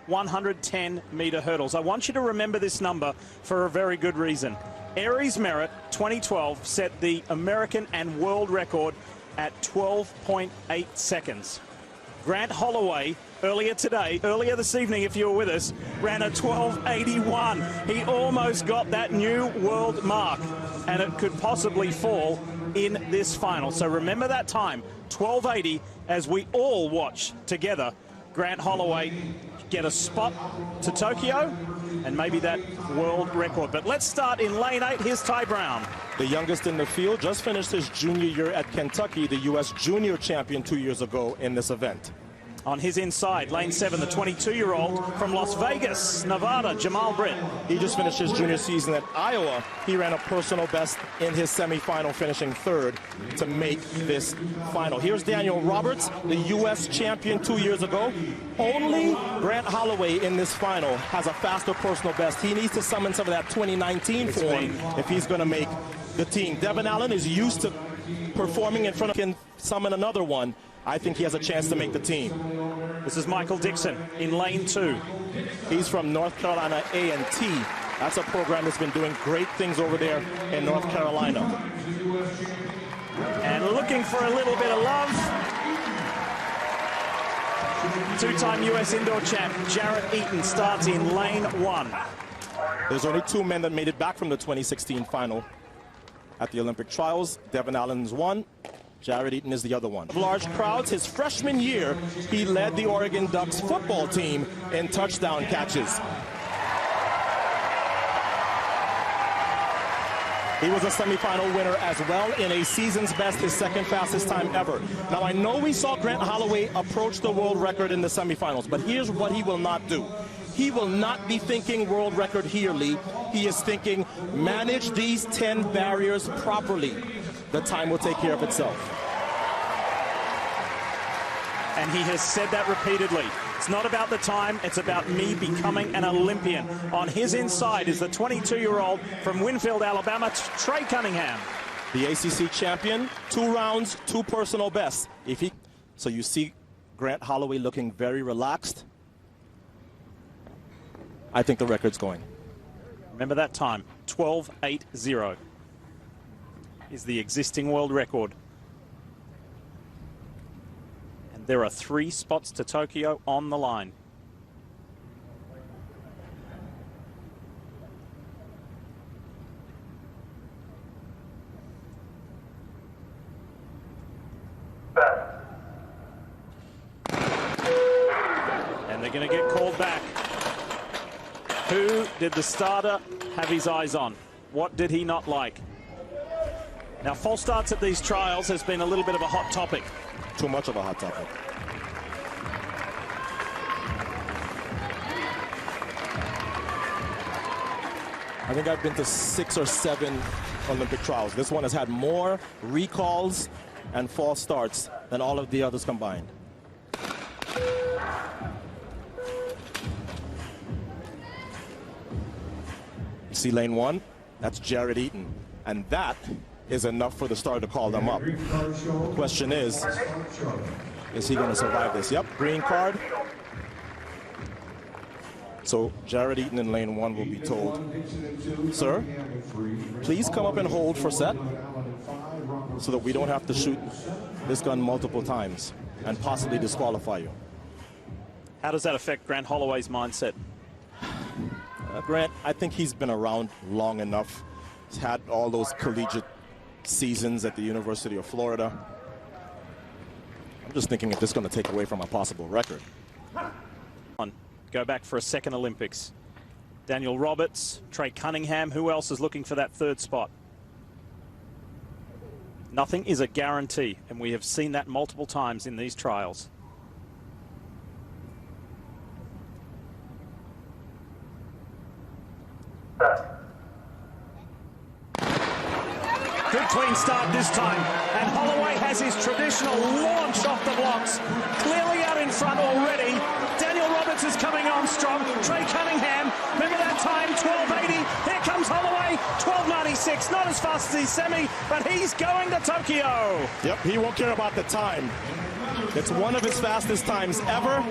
110-metre hurdles. I want you to remember this number for a very good reason. Aries Merritt, 2012, set the American and world record at 12.8 seconds. Grant Holloway, earlier this evening, if you were with us, ran a 12.81. He almost got that new world mark, and it could possibly fall in this final. So remember that time, 12.80, as we all watch together Grant Holloway get a spot to Tokyo and maybe that world record. But let's start in lane 8. Here's Ty Brown. The youngest in the field, just finished his junior year at Kentucky, the U.S. junior champion 2 years ago in this event. On his inside, lane 7, the 22-year-old from Las Vegas, Nevada, Jamal Britt. He just finished his junior season at Iowa. He ran a personal best in his semifinal, finishing 3rd to make this final. Here's Daniel Roberts, the U.S. champion 2 years ago. Only Grant Holloway in this final has a faster personal best. He needs to summon some of that 2019 form if he's going to make the team. Devin Allen is used to performing in front of him. Summon another one. I think he has a chance to make the team. This is Michael Dixon in lane 2. He's from North Carolina A&T. That's a program that's been doing great things over there in North Carolina. And looking for a little bit of love. Two-time U.S. indoor champ Jarrett Eaton starts in lane 1. There's only 2 men that made it back from the 2016 final at the Olympic trials. Devin Allen's one. Jarrett Eaton is the other one. Large crowds. His freshman year, he led the Oregon Ducks football team in touchdown catches. He was a semifinal winner as well in a season's best, his 2nd fastest time ever. Now, I know we saw Grant Holloway approach the world record in the semifinals, but here's what he will not do. He will not be thinking world record here, Lee. He is thinking manage these 10 barriers properly. The time will take care of itself. And he has said that repeatedly. It's not about the time, it's about me becoming an Olympian. On his inside is the 22-year-old from Winfield, Alabama, Trey Cunningham. The ACC champion, 2 rounds, 2 personal bests. So you see Grant Holloway looking very relaxed. I think the record's going. Remember that time, 12.80. Is the existing world record. And there are 3 spots to Tokyo on the line. And they're going to get called back. Who did the starter have his eyes on? What did he not like? Now, false starts at these trials has been a little bit of a hot topic. Too much of a hot topic. I think I've been to 6 or 7 Olympic trials. This one has had more recalls and false starts than all of the others combined. You see lane 1? That's Jarrett Eaton. And that is enough for the starter to call them up. The question is he going to survive this? Yep, green card. So Jarrett Eaton in lane 1 will be told, sir, please come up and hold for set so that we don't have to shoot this gun multiple times and possibly disqualify you. How does that affect Grant Holloway's mindset? Grant, I think he's been around long enough. He's had all those collegiate seasons at the University of Florida. I'm just thinking if this is going to take away from a possible record. Go back for a 2nd Olympics. Daniel Roberts, Trey Cunningham. Who else is looking for that 3rd spot? Nothing is a guarantee, and we have seen that multiple times in these trials. Good clean start this time, and Holloway has his traditional launch off the blocks. Clearly out in front already. Daniel Roberts is coming on strong. Trey Cunningham, remember that time, 12.80. Here comes Holloway, 12.96. Not as fast as his semi, but he's going to Tokyo. Yep, he won't care about the time. It's one of his fastest times ever,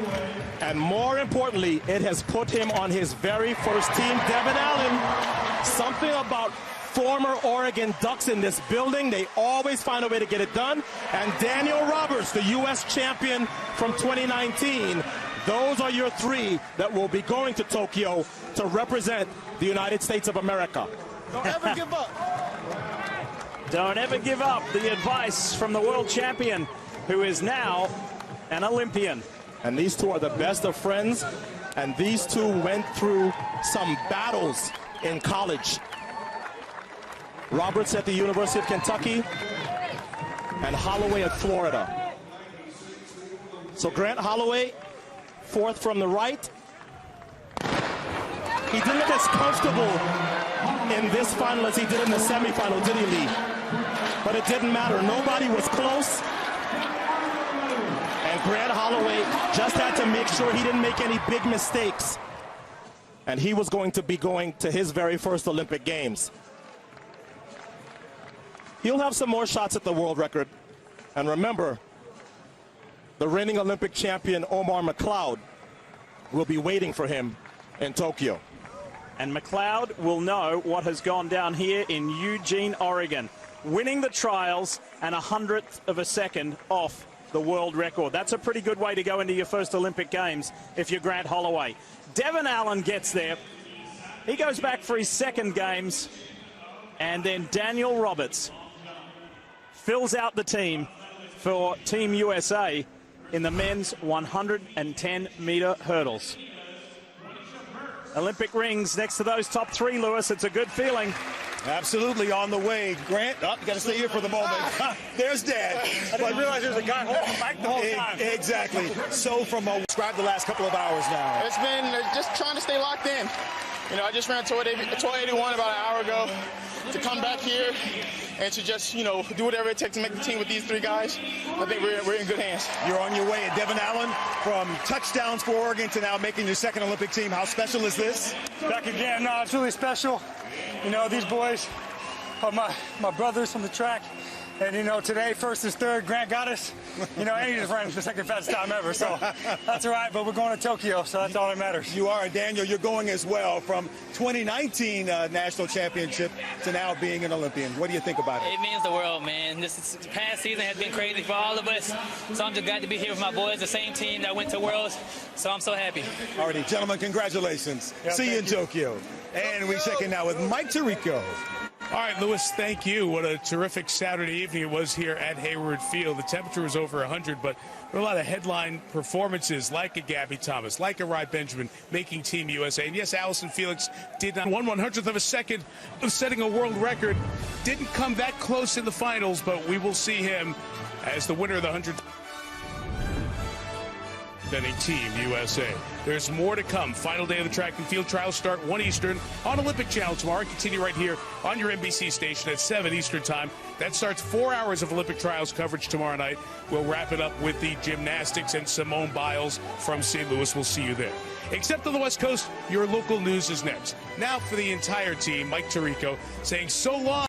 And more importantly, it has put him on his very first team. Devin Allen, something about former Oregon Ducks in this building. They always find a way to get it done. And Daniel Roberts, the U.S. champion from 2019. Those are your three that will be going to Tokyo to represent the United States of America. Don't ever give up. Don't ever give up. The advice from the world champion, who is now an Olympian. And these two are the best of friends. And these two went through some battles in college. Roberts at the University of Kentucky and Holloway at Florida. So Grant Holloway, fourth from the right. He didn't look as comfortable in this final as he did in the semifinal, did he, Lee? But it didn't matter. Nobody was close. And Grant Holloway just had to make sure he didn't make any big mistakes. And he was going to be going to his very first Olympic Games. He'll have some more shots at the world record. And remember, the reigning Olympic champion Omar McLeod will be waiting for him in Tokyo. And McLeod will know what has gone down here in Eugene, Oregon. Winning the trials and 100th of a second off the world record. That's a pretty good way to go into your first Olympic Games if you're Grant Holloway. Devin Allen gets there. He goes back for his second Games. And then Daniel Roberts fills out the team for Team USA in the men's 110-meter hurdles. Olympic rings next to those top three, Lewis. It's a good feeling. Absolutely on the way. Grant, you got to stay here for the moment. There's Dad. I didn't realize there was a guy holding the mic the whole time. Exactly. So describe the last couple of hours now. It's been just trying to stay locked in. You know, I just ran 1281 about an hour ago. To come back here and to just, you know, do whatever it takes to make the team with these three guys, I think we're in good hands. You're on your way. And Devin Allen, from touchdowns for Oregon to now making your second Olympic team. How special is this? Back again. No, it's really special. You know, these boys are my brothers from the track. And, you know, today, first is third. Grant got us. You know, and he just ran the second fastest time ever. So that's all right. But we're going to Tokyo, so that's all that matters. You are. And Daniel, you're going as well from 2019 national championship to now being an Olympian. What do you think about it? It means the world, man. This past season has been crazy for all of us. So I'm just glad to be here with my boys, the same team that went to Worlds. So I'm so happy. Alrighty, gentlemen, congratulations. Yeah, See you in Tokyo. And we're checking now with Mike Tirico. All right, Lewis, thank you. What a terrific Saturday evening it was here at Hayward Field. The temperature was over 100, but there were a lot of headline performances like a Gabby Thomas, like a Rai Benjamin making Team USA. And yes, Allison Felix did not 1/100th of a second of setting a world record. Didn't come that close in the finals, but we will see him as the winner of the 100. Team USA. There's more to come. Final day of the track and field trials start 1 Eastern on Olympic Channel tomorrow and continue right here on your NBC station at 7 Eastern time. That starts 4 hours of Olympic trials coverage tomorrow night. We'll wrap it up with the gymnastics and Simone Biles from St. Louis. We'll see you there. Except on the West Coast, your local news is next. Now for the entire team, Mike Tirico saying so long.